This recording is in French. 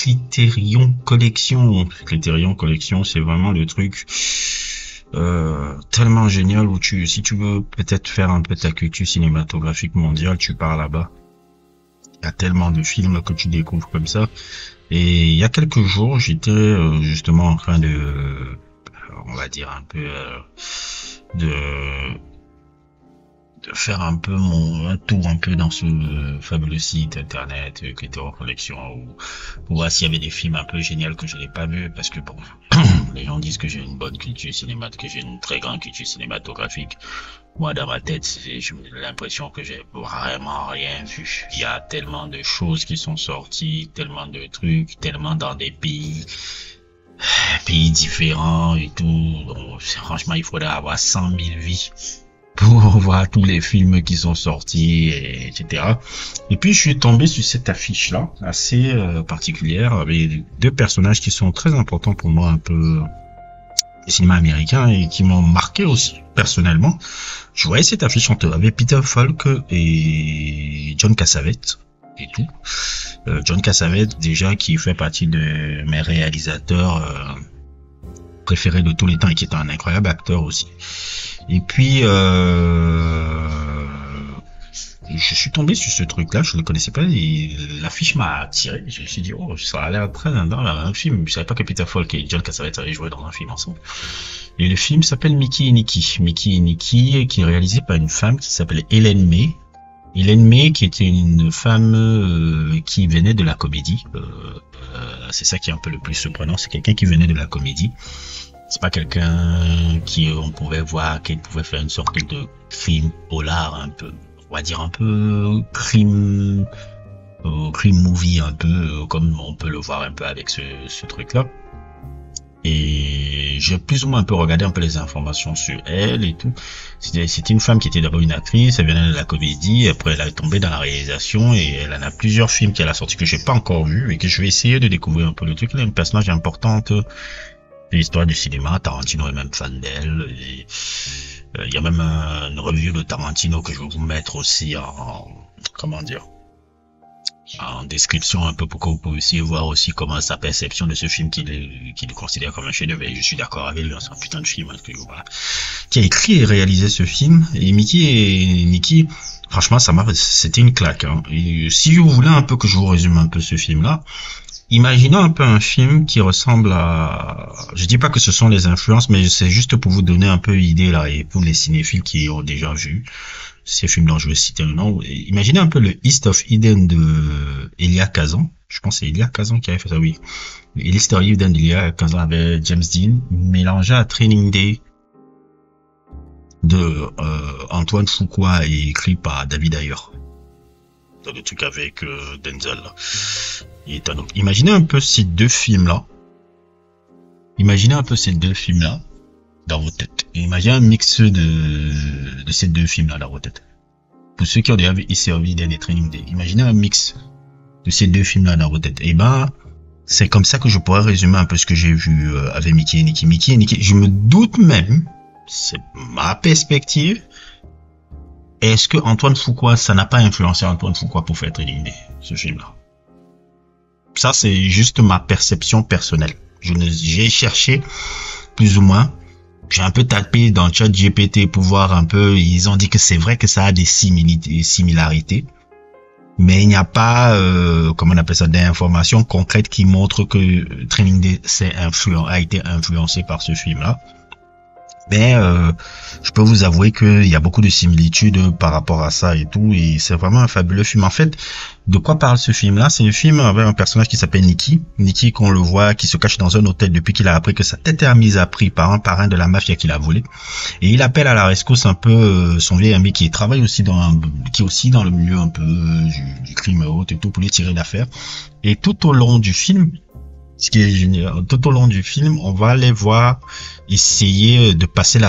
Criterion Collection. Criterion Collection, c'est vraiment le truc tellement génial où si tu veux peut-être faire un peu ta culture cinématographique mondiale, tu pars là-bas. Il y a tellement de films que tu découvres comme ça. Et il y a quelques jours, j'étais justement en train de, on va dire un peu, de faire un peu un tour un peu dans ce fabuleux site internet Criterion Collection pour voir s'il y avait des films un peu géniaux que je n'ai pas vus, parce que bon, les gens disent que j'ai une bonne culture cinématographique, que j'ai une très grande culture cinématographique. Moi, dans ma tête, j'ai l'impression que j'ai vraiment rien vu. Il y a tellement de choses qui sont sorties, tellement de trucs, tellement dans des pays différents et tout. Donc, franchement, il faudrait avoir 100 000 vies pour voir tous les films qui sont sortis, etc. Et puis, je suis tombé sur cette affiche-là, assez particulière, avec deux personnages qui sont très importants pour moi, un peu du cinéma américain, et qui m'ont marqué aussi, personnellement. Je voyais cette affiche avec Peter Falk et John Cassavetes et tout. John Cassavetes, déjà, qui fait partie de mes réalisateurs préférés de tous les temps et qui est un incroyable acteur aussi. Et puis, je suis tombé sur ce truc-là, je ne le connaissais pas, et l'affiche m'a attiré. Je me suis dit, oh, ça a l'air très dans un film. Je savais pas que Peter Falk et John Cassavetes avaient joué dans un film ensemble. Et le film s'appelle Mickey et Nicky. Mickey et Nicky, qui est réalisé par une femme qui s'appelle Ellen May. Ellen May, qui était une femme qui venait de la comédie. C'est ça qui est un peu le plus surprenant, c'est quelqu'un qui venait de la comédie. C'est pas quelqu'un qui on pouvait voir qu'il pouvait faire une sorte de crime polar un peu, on va dire un peu crime movie, un peu comme on peut le voir un peu avec ce truc là. Et j'ai plus ou moins un peu regardé un peu les informations sur elle et tout. C'était une femme qui était d'abord une actrice, elle venait de la comédie, après elle est tombée dans la réalisation, et elle en a plusieurs films qu'elle a sortis que j'ai pas encore vu et que je vais essayer de découvrir un peu le truc. Elle est un personnage importante de l'histoire du cinéma. Tarantino est même fan d'elle. Il y a même une review de Tarantino que je vais vous mettre aussi en description un peu pour que vous puissiez voir aussi comment sa perception de ce film qu'il le considère comme un chef-d'œuvre. Et je suis d'accord avec lui, c'est un putain de film, voilà, qui a écrit et réalisé ce film. Et Mickey et Nicky, franchement, c'était une claque, hein. Et si vous voulez un peu que je vous résume un peu ce film-là, imaginez un peu un film qui ressemble à... Je dis pas que ce sont les influences, mais c'est juste pour vous donner un peu l'idée là, et pour les cinéphiles qui ont déjà vu ces films dont je vais citer un nom. Imaginez un peu le East of Eden de Elia Kazan. Je pense que c'est Elia Kazan qui avait fait ça, oui. East of Eden d'Elia Kazan avec James Dean, mélangé à Training Day de Antoine Fuqua et écrit par David Ayer. Dans le truc avec Denzel là. Imaginez un peu ces deux films-là. Dans vos têtes. Imaginez un mix de ces deux films-là dans vos têtes. Pour ceux qui ont déjà vu East of Eden et Training Day, imaginez un mix de ces deux films-là dans vos têtes. Et ben, c'est comme ça que je pourrais résumer un peu ce que j'ai vu avec Mickey et Nicky. Mickey et Nicky, je me doute même, c'est ma perspective, est-ce que Antoine Fuqua, ça n'a pas influencé Antoine Fuqua pour faire Training Day, ce film-là? Ça, c'est juste ma perception personnelle. J'ai cherché plus ou moins. J'ai un peu tapé dans ChatGPT pour voir un peu. Ils ont dit que c'est vrai que ça a des similarités, mais il n'y a pas, comment on appelle ça, d'informations concrètes qui montrent que Training Day a été influencé par ce film-là. Mais je peux vous avouer qu'il y a beaucoup de similitudes par rapport à ça et tout, et c'est vraiment un fabuleux film. En fait, de quoi parle ce film-là? C'est un film avec un personnage qui s'appelle Nicky. Nicky, qu'on le voit, qui se cache dans un hôtel depuis qu'il a appris que sa tête est mise à prix par un parrain de la mafia qu'il a volé. Et il appelle à la rescousse un peu son vieil ami qui travaille aussi qui est aussi dans le milieu un peu du crime haute et tout, pour lui tirer d'affaire. Et tout au long du film, ce qui est génial, tout au long du film, on va les voir essayer de passer la